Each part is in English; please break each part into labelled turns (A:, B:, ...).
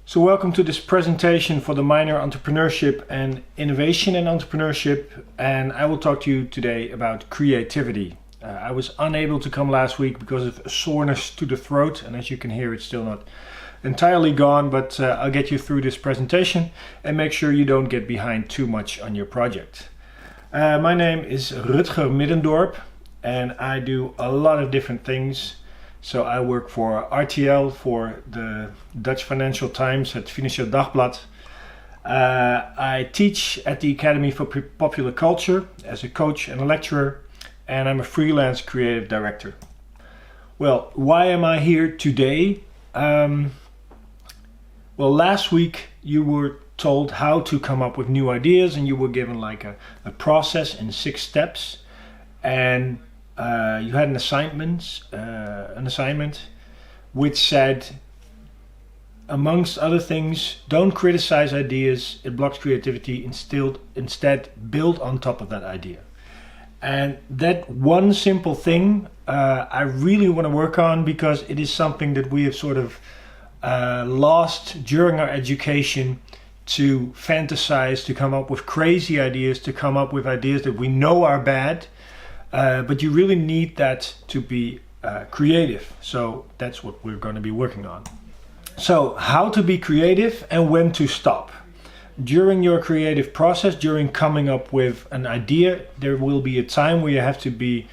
A: So welcome to this presentation for the minor Entrepreneurship and Innovation in Entrepreneurship, and I will talk to you today about creativity. I was unable to come last week because of a soreness to the throat, and as you can hear, it's still not entirely gone, but I'll get you through this presentation and make sure you don't get behind too much on your project. My name is Rutger Middendorp and I do a lot of different things. So I work for RTL, for the Dutch Financial Times, het Financieel Dagblad. I teach at the Academy for Popular Culture as a coach and a lecturer, and I'm a freelance creative director. Well, why am I here today? Well, last week you were told how to come up with new ideas, and you were given like a process in 6 steps, and you had an assignment which said, amongst other things, don't criticize ideas, it blocks creativity, instead build on top of that idea. And that one simple thing I really want to work on, because it is something that we have sort of lost during our education, to fantasize, to come up with crazy ideas, to come up with ideas that we know are bad. But you really need that to be creative. So that's what we're going to be working on. So how to be creative and when to stop. During your creative process, during coming up with an idea, there will be a time where you have to be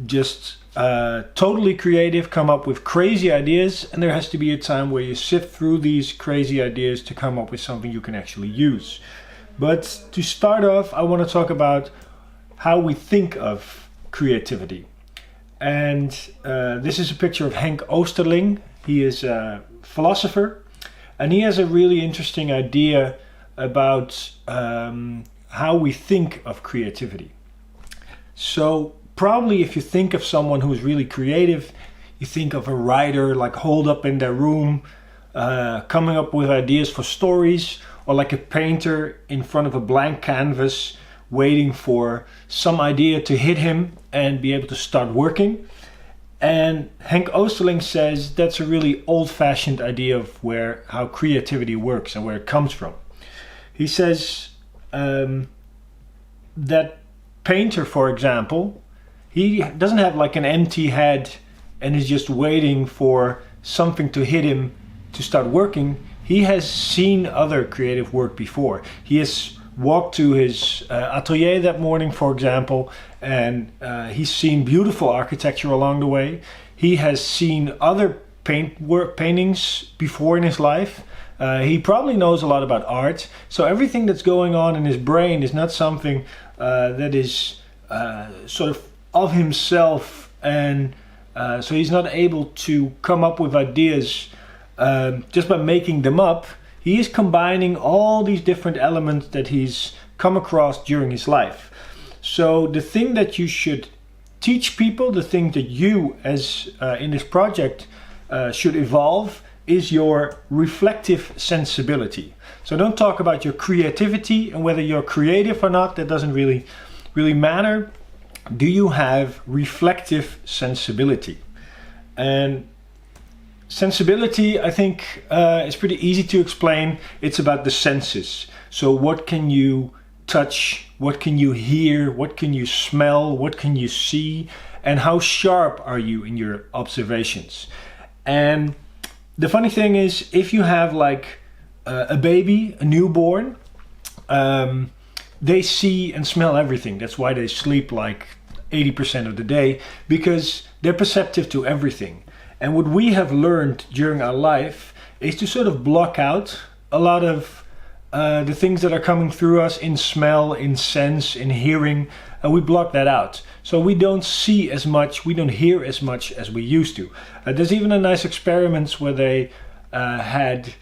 A: just totally creative, come up with crazy ideas, and there has to be a time where you sift through these crazy ideas to come up with something you can actually use. But to start off, I want to talk about how we think of creativity. And this is a picture of Henk Oosterling. He is a philosopher, and he has a really interesting idea about how we think of creativity. So probably if you think of someone who's really creative, you think of a writer like holed up in their room, coming up with ideas for stories, or like a painter in front of a blank canvas, waiting for some idea to hit him and be able to start working. And Henk Oosterling says that's a really old-fashioned idea of how creativity works and where it comes from. He says that painter, for example, he doesn't have like an empty head and is just waiting for something to hit him to start working. He has seen other creative work before. He has walked to his atelier that morning, for example, and he's seen beautiful architecture along the way. He has seen other paintings before in his life. He probably knows a lot about art. So everything that's going on in his brain is not something that is sort of himself, and so he's not able to come up with ideas just by making them up. He is combining all these different elements that he's come across during his life. So the thing that you should teach people, the thing that you as in this project should evolve, is your reflective sensibility. So don't talk about your creativity and whether you're creative or not. That doesn't really matter. Do you have reflective sensibility? And sensibility, I think, is pretty easy to explain. It's about the senses. So what can you touch? What can you hear? What can you smell? What can you see? And how sharp are you in your observations? And the funny thing is, if you have like a baby, a newborn, they see and smell everything. That's why they sleep like 80% of the day, because they're perceptive to everything. And what we have learned during our life is to sort of block out a lot of the things that are coming through us in smell, in sense, in hearing. We block that out. So we don't see as much, we don't hear as much as we used to. There's even a nice experiment where they had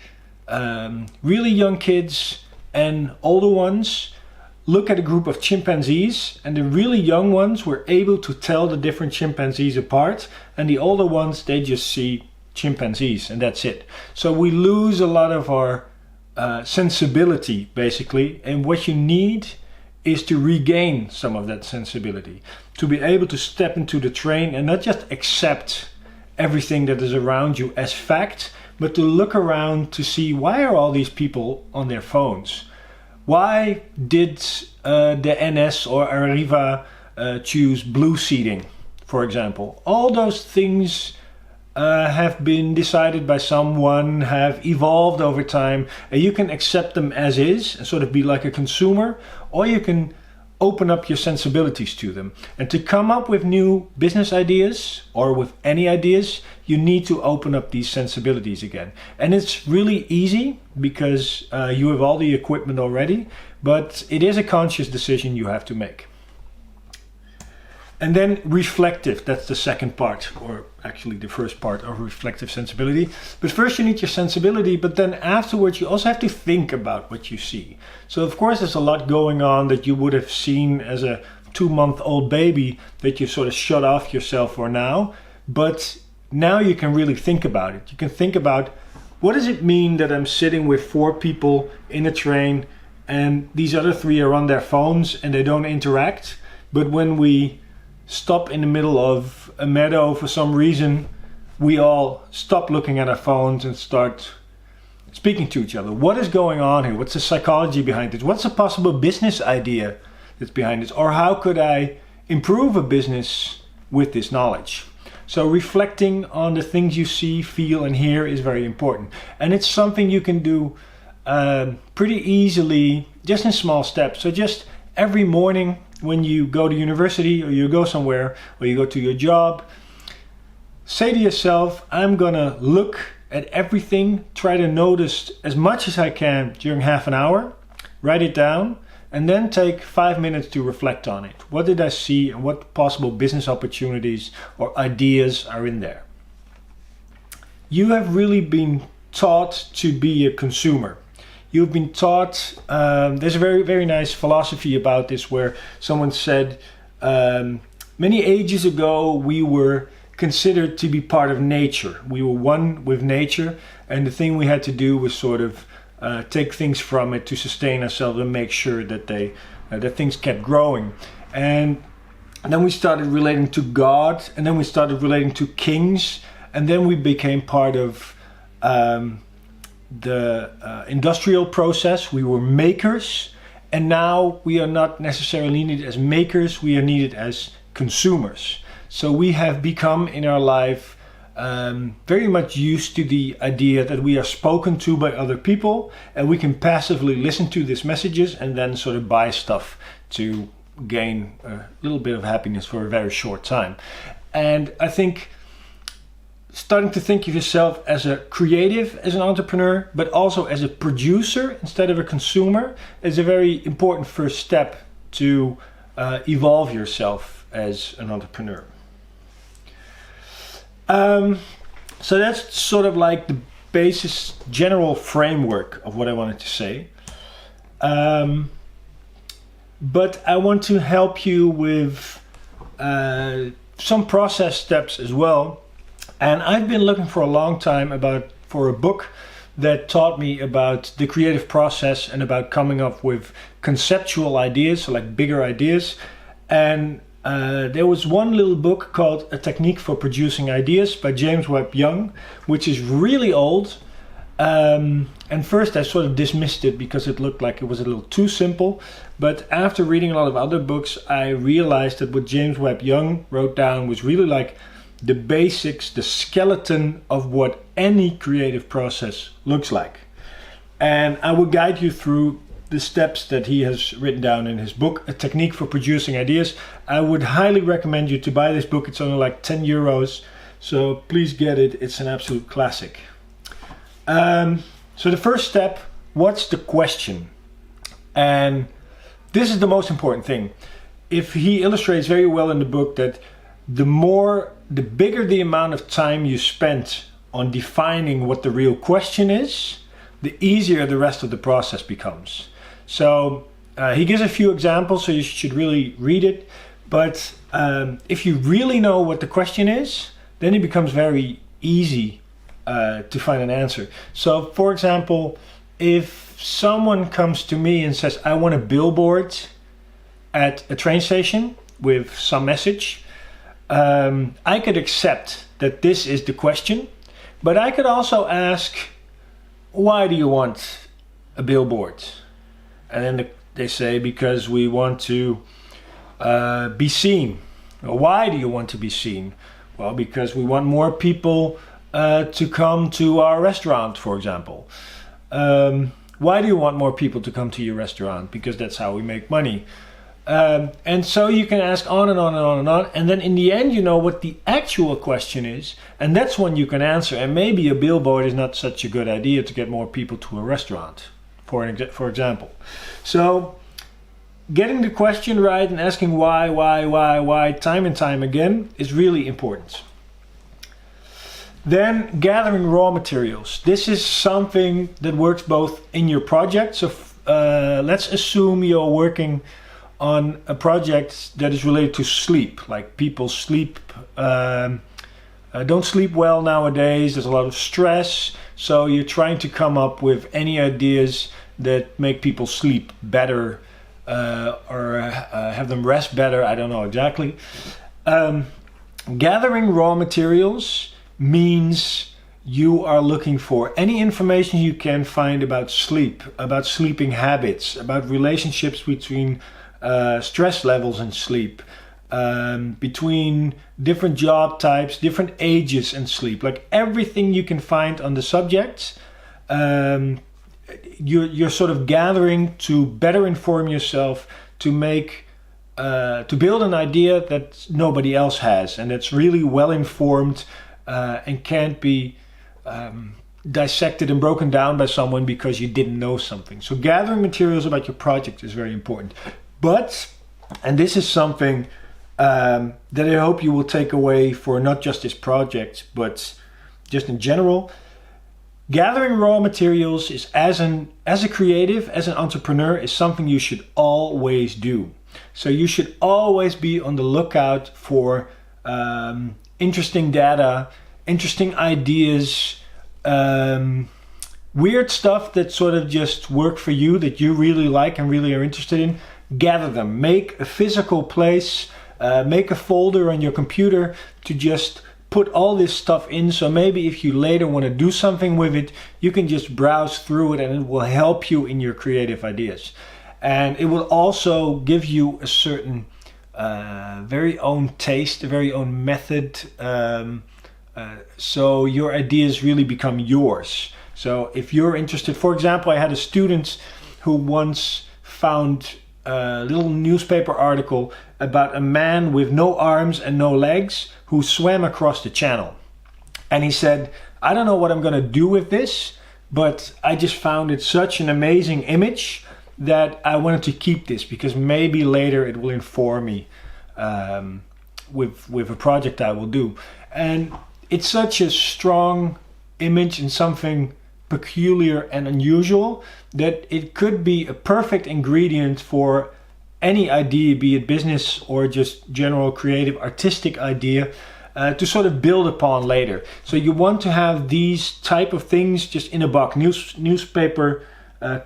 A: really young kids and older ones look at a group of chimpanzees, and the really young ones were able to tell the different chimpanzees apart, and the older ones, they just see chimpanzees and that's it. So we lose a lot of our sensibility basically, and what you need is to regain some of that sensibility, to be able to step into the train and not just accept everything that is around you as fact, but to look around to see, why are all these people on their phones? Why did the NS or Arriva choose blue seating, for example? All those things have been decided by someone, have evolved over time, and you can accept them as is and sort of be like a consumer, or you can open up your sensibilities to them. And to come up with new business ideas or with any ideas, you need to open up these sensibilities again. And it's really easy because you have all the equipment already, but it is a conscious decision you have to make. And then reflective, that's the second part, or actually the first part of reflective sensibility. But first you need your sensibility, but then afterwards you also have to think about what you see. So of course there's a lot going on that you would have seen as a 2-month-old baby that you sort of shut off yourself for now. But now you can really think about it. You can think about, what does it mean that I'm sitting with 4 people in a train and these other 3 are on their phones and they don't interact? But when we stop in the middle of a meadow for some reason, we all stop looking at our phones and start speaking to each other. What is going on here? What's the psychology behind this? What's a possible business idea that's behind this? Or how could I improve a business with this knowledge? So reflecting on the things you see, feel, and hear is very important. And it's something you can do pretty easily, just in small steps. So just every morning when you go to university or you go somewhere or you go to your job, say to yourself, I'm gonna look at everything, try to notice as much as I can during half an hour, write it down, and then take 5 minutes to reflect on it. What did I see and what possible business opportunities or ideas are in there? You have really been taught to be a consumer. You've been taught, there's a very, very nice philosophy about this where someone said, many ages ago we were considered to be part of nature. We were one with nature, and the thing we had to do was sort of take things from it to sustain ourselves and make sure that that things kept growing. And then we started relating to God, and then we started relating to kings, and then we became part of the industrial process. We were makers, and now we are not necessarily needed as makers, we are needed as consumers. So we have become in our life very much used to the idea that we are spoken to by other people and we can passively listen to these messages and then sort of buy stuff to gain a little bit of happiness for a very short time. And I think starting to think of yourself as a creative, as an entrepreneur, but also as a producer instead of a consumer is a very important first step to evolve yourself as an entrepreneur. So that's sort of like the basis, general framework of what I wanted to say. But I want to help you with some process steps as well. And I've been looking for a long time for a book that taught me about the creative process and about coming up with conceptual ideas, so like bigger ideas. And there was one little book called A Technique for Producing Ideas by James Webb Young, which is really old. And first I sort of dismissed it because it looked like it was a little too simple. But after reading a lot of other books, I realized that what James Webb Young wrote down was really like the basics, the skeleton of what any creative process looks like. And I will guide you through the steps that he has written down in his book, A Technique for Producing Ideas. I would highly recommend you to buy this book. It's only like 10 euros, so please get it. It's an absolute classic. So the first step, what's the question? And this is the most important thing. If he illustrates very well in the book that the bigger the amount of time you spend on defining what the real question is, the easier the rest of the process becomes. So he gives a few examples, so you should really read it. But if you really know what the question is, then it becomes very easy to find an answer. So for example, if someone comes to me and says, I want a billboard at a train station with some message, I could accept that this is the question, But I could also ask, why do you want a billboard? And then they say, because we want to be seen. Well, why do you want to be seen? Well, because we want more people to come to our restaurant, for example. Why do you want more people to come to your restaurant? Because that's how we make money. And so you can ask on and on and on and on. And then in the end, you know what the actual question is. And that's when you can answer. And maybe a billboard is not such a good idea to get more people to a restaurant, for example. So getting the question right and asking why, time and time again is really important. Then gathering raw materials. This is something that works both in your project. So let's assume you're working on a project that is related to sleep. Like people don't sleep well nowadays. There's a lot of stress. So you're trying to come up with any ideas that make people sleep better or have them rest better. I don't know exactly. Gathering raw materials means you are looking for any information you can find about sleep, about sleeping habits, about relationships between stress levels and sleep, between different job types, different ages and sleep. Like everything you can find on the subject, you're sort of gathering to better inform yourself, to build an idea that nobody else has and that's really well informed and can't be dissected and broken down by someone because you didn't know something. So gathering materials about your project is very important. But, and this is something that I hope you will take away for not just this project, but just in general, gathering raw materials is as a creative, as an entrepreneur, is something you should always do. So you should always be on the lookout for interesting data, interesting ideas, weird stuff that sort of just work for you, that you really like and really are interested in. Gather them. Make a physical place, make a folder on your computer to just put all this stuff in. So maybe if you later want to do something with it, you can just browse through it and it will help you in your creative ideas. And it will also give you a certain very own taste, a very own method. So your ideas really become yours. So if you're interested, for example, I had a student who once found a little newspaper article about a man with no arms and no legs who swam across the channel. And he said, I don't know what I'm going to do with this, but I just found it such an amazing image that I wanted to keep this because maybe later it will inform me with a project I will do. And it's such a strong image and something peculiar and unusual that it could be a perfect ingredient for any idea, be it business or just general creative artistic idea, to sort of build upon later. So you want to have these type of things just in a box, newspaper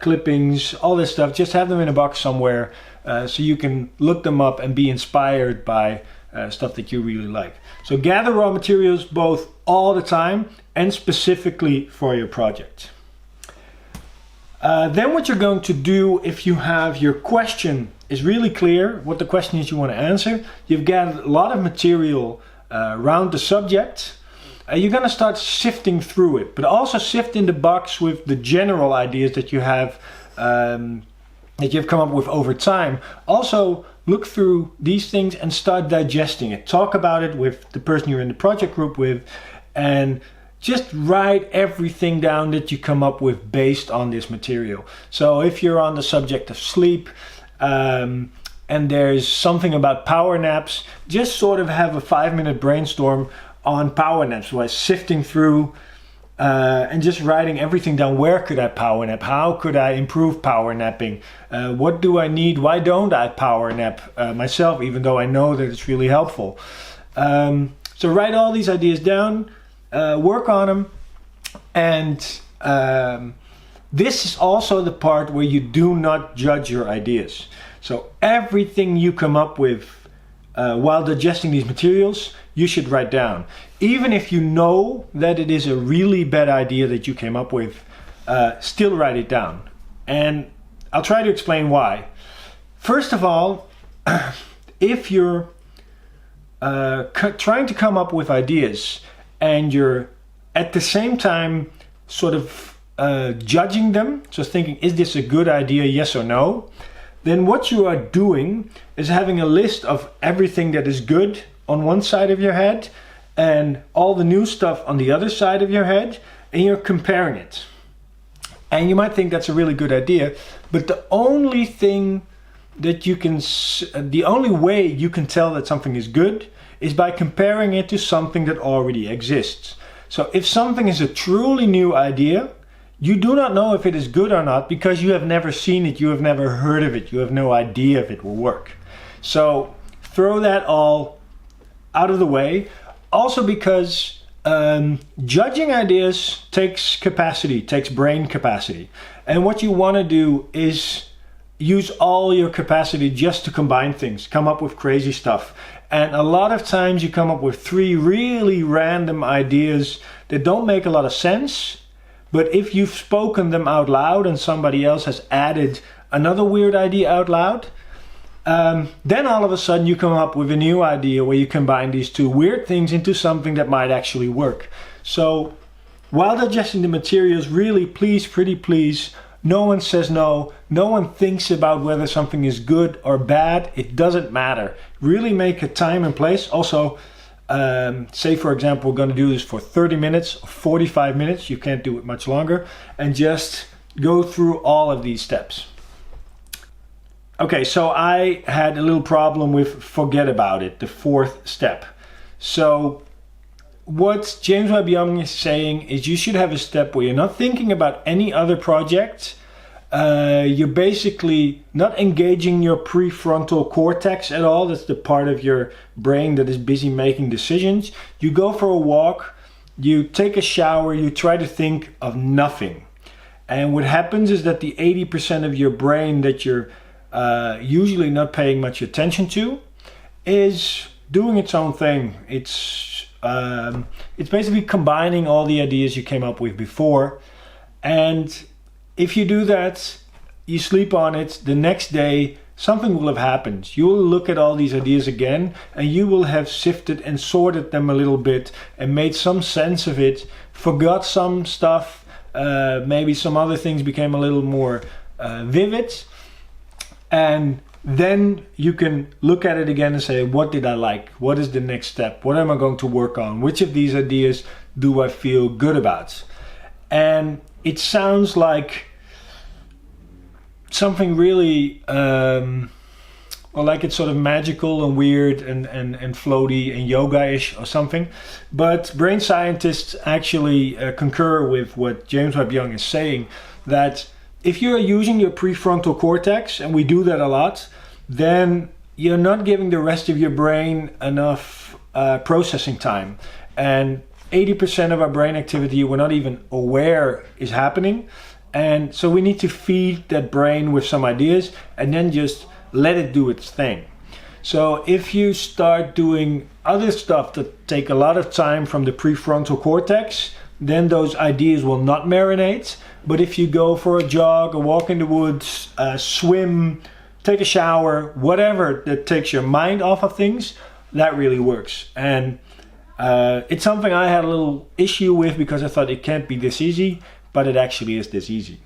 A: clippings, all this stuff, just have them in a box somewhere so you can look them up and be inspired by stuff that you really like. So gather raw materials both all the time and specifically for your project. Then what you're going to do if you have your question is really clear, what the question is you want to answer, you've gathered a lot of material around the subject, you're going to start sifting through it, but also sift in the box with the general ideas that you have that you've come up with over time. Also look through these things and start digesting it. Talk about it with the person you're in the project group with, and just write everything down that you come up with based on this material. So if you're on the subject of sleep and there's something about power naps, just sort of have a 5-minute brainstorm on power naps by sifting through and just writing everything down. Where could I power nap? How could I improve power napping? What do I need? Why don't I power nap myself, even though I know that it's really helpful? So write all these ideas down, work on them, and this is also the part where you do not judge your ideas. So everything you come up with while digesting these materials, you should write down. even if you know that it is a really bad idea that you came up with, still write it down. And I'll try to explain why. First of all, if you're trying to come up with ideas and you're at the same time sort of judging them, so thinking, is this a good idea, yes or no? Then what you are doing is having a list of everything that is good on one side of your head and all the new stuff on the other side of your head, and you're comparing it. And you might think that's a really good idea, but the only way you can tell that something is good is by comparing it to something that already exists. So if something is a truly new idea, you do not know if it is good or not because you have never seen it, you have never heard of it, you have no idea if it will work. So throw that all out of the way. Also because judging ideas takes capacity, takes brain capacity. And what you want to do is use all your capacity just to combine things, come up with crazy stuff. And a lot of times you come up with 3 really random ideas that don't make a lot of sense. But if you've spoken them out loud and somebody else has added another weird idea out loud, then all of a sudden you come up with a new idea where you combine these 2 weird things into something that might actually work. So while digesting the materials, really please, pretty please, no one says no. No one thinks about whether something is good or bad. It doesn't matter. Really make a time and place. Also, say for example, we're going to do this for 30 minutes, 45 minutes. You can't do it much longer. And just go through all of these steps. Okay, so I had a little problem with forget about it, the 4th step. So what James Webb Young is saying is you should have a step where you're not thinking about any other project. You're basically not engaging your prefrontal cortex at all. That's the part of your brain that is busy making decisions. You go for a walk, you take a shower, you try to think of nothing. And what happens is that the 80% of your brain that you're usually not paying much attention to is doing its own thing. It's basically combining all the ideas you came up with before. And if you do that, you sleep on it, the next day something will have happened. You will look at all these ideas again and you will have sifted and sorted them a little bit and made some sense of it, forgot some stuff, maybe some other things became a little more vivid. And then you can look at it again and say, what did I like? What is the next step? What am I going to work on? Which of these ideas do I feel good about? And it sounds like something really, like it's sort of magical and weird and floaty and yoga-ish or something. But brain scientists actually concur with what James Webb Young is saying, that if you're using your prefrontal cortex, and we do that a lot, then you're not giving the rest of your brain enough processing time. And 80% of our brain activity we're not even aware is happening. And so we need to feed that brain with some ideas and then just let it do its thing. So if you start doing other stuff that take a lot of time from the prefrontal cortex, then those ideas will not marinate. But if you go for a jog, a walk in the woods, swim, take a shower, whatever that takes your mind off of things, that really works. And it's something I had a little issue with because I thought it can't be this easy, but it actually is this easy.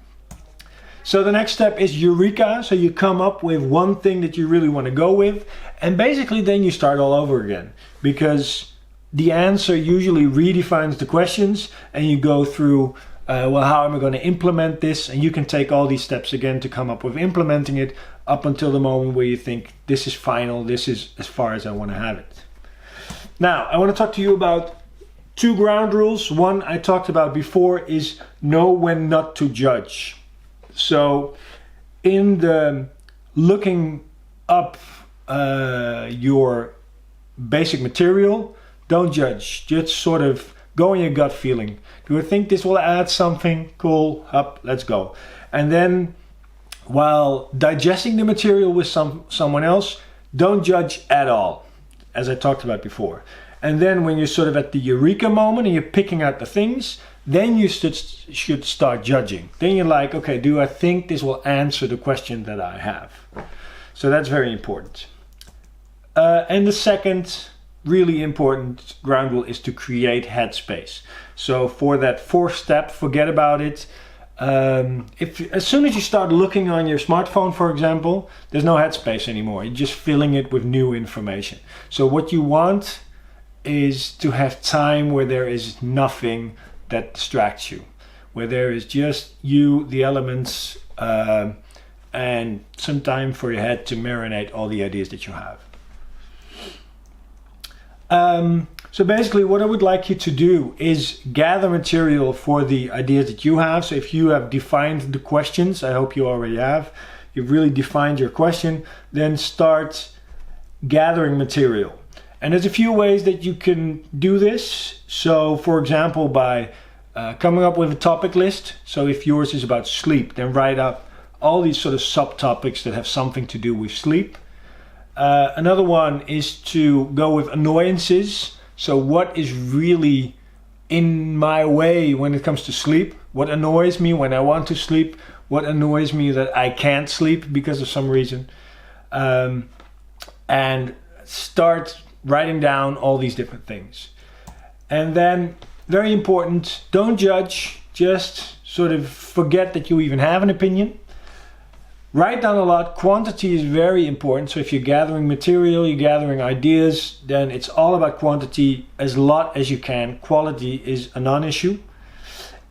A: So the next step is eureka. So you come up with one thing that you really want to go with, and basically then you start all over again, because the answer usually redefines the questions, and you go through how am I going to implement this? And you can take all these steps again to come up with implementing it up until the moment where you think this is final, this is as far as I want to have it. Now, I want to talk to you about 2 ground rules. One I talked about before is know when not to judge. So in the looking up your basic material, don't judge, just sort of go on your gut feeling. Do I think this will add something? Cool, up, let's go. And then while digesting the material with someone else, don't judge at all, as I talked about before. And then when you're sort of at the eureka moment and you're picking out the things, then you should start judging. Then you're like, okay, do I think this will answer the question that I have? So that's very important. And the second really important ground rule is to create headspace. So for that fourth step, forget about it. As soon as you start looking on your smartphone, for example, there's no headspace anymore. You're just filling it with new information. So what you want is to have time where there is nothing that distracts you, where there is just you, the elements, and some time for your head to marinate all the ideas that you have. So basically what I would like you to do is gather material for the ideas that you have. So if you have defined the questions, I hope you already have, you've really defined your question, then start gathering material. And there's a few ways that you can do this. So for example, by coming up with a topic list. So if yours is about sleep, then write up all these sort of subtopics that have something to do with sleep. Another one is to go with annoyances. So what is really in my way when it comes to sleep? What annoys me when I want to sleep? What annoys me that I can't sleep because of some reason? And start writing down all these different things. And then, very important, don't judge, just sort of forget that you even have an opinion. Write down a lot. Quantity is very important. So if you're gathering material, you're gathering ideas, then it's all about quantity, as lot as you can. Quality is a non-issue.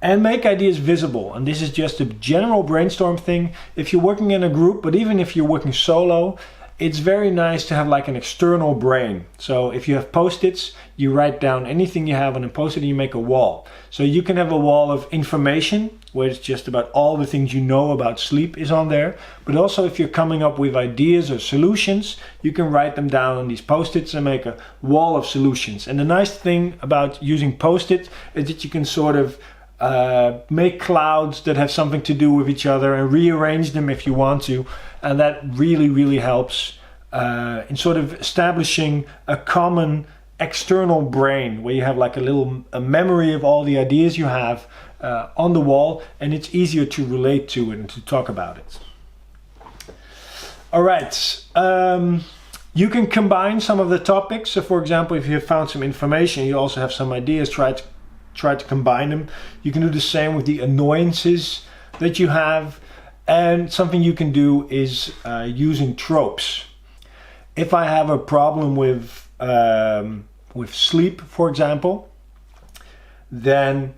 A: And make ideas visible. And this is just a general brainstorm thing. If you're working in a group, but even if you're working solo, it's very nice to have like an external brain. So if you have post-its, you write down anything you have on a post-it and you make a wall. So you can have a wall of information, where it's just about all the things you know about sleep is on there. But also if you're coming up with ideas or solutions, you can write them down on these post-its and make a wall of solutions. And the nice thing about using post-it is that you can sort of make clouds that have something to do with each other and rearrange them if you want to. And that really, really helps in sort of establishing a common external brain where you have like a memory of all the ideas you have on the wall, and it's easier to relate to it and to talk about it. All right. You can combine some of the topics. So for example, if you have found some information, you also have some ideas, try to combine them. You can do the same with the annoyances that you have. And something you can do is using tropes. If I have a problem with sleep, for example, then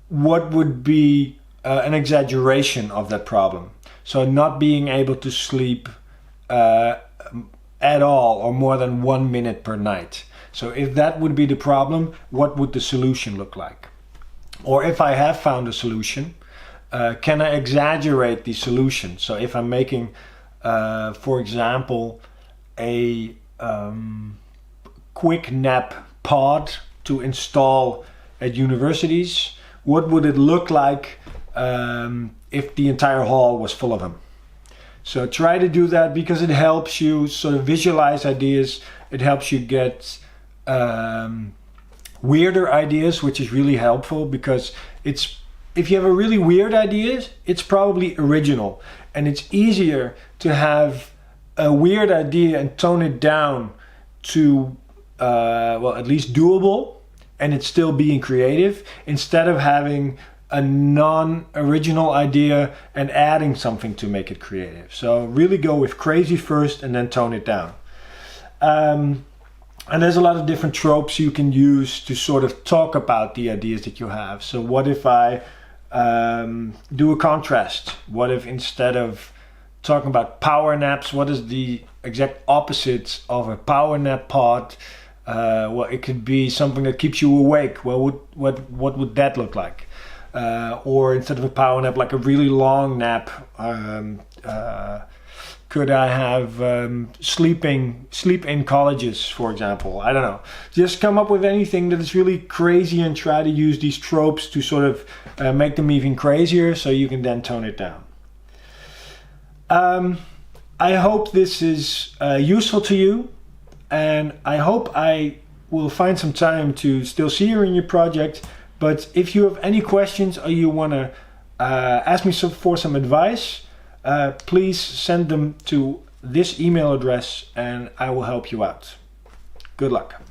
A: what would be an exaggeration of that problem? So not being able to sleep at all or more than 1 minute per night. So if that would be the problem, what would the solution look like? Or if I have found a solution, can I exaggerate the solution? So if I'm making, for example, a quick nap pod to install at universities, what would it look like if the entire hall was full of them? So try to do that because it helps you sort of visualize ideas. It helps you get weirder ideas, which is really helpful because if you have a really weird idea, it's probably original. And it's easier to have a weird idea and tone it down to, at least doable, and it's still being creative, instead of having a non-original idea and adding something to make it creative. So really go with crazy first and then tone it down. And there's a lot of different tropes you can use to sort of talk about the ideas that you have. So what if I do a contrast? What if instead of talking about power naps, what is the exact opposite of a power nap pod? Well, it could be something that keeps you awake. Well, what would that look like? Or instead of a power nap, like a really long nap, could I have sleep in colleges, for example? I don't know. Just come up with anything that is really crazy and try to use these tropes to sort of make them even crazier so you can then tone it down. I hope this is useful to you, and I hope I will find some time to still see you in your project. But if you have any questions or you want to ask me for some advice, please send them to this email address and I will help you out. Good luck.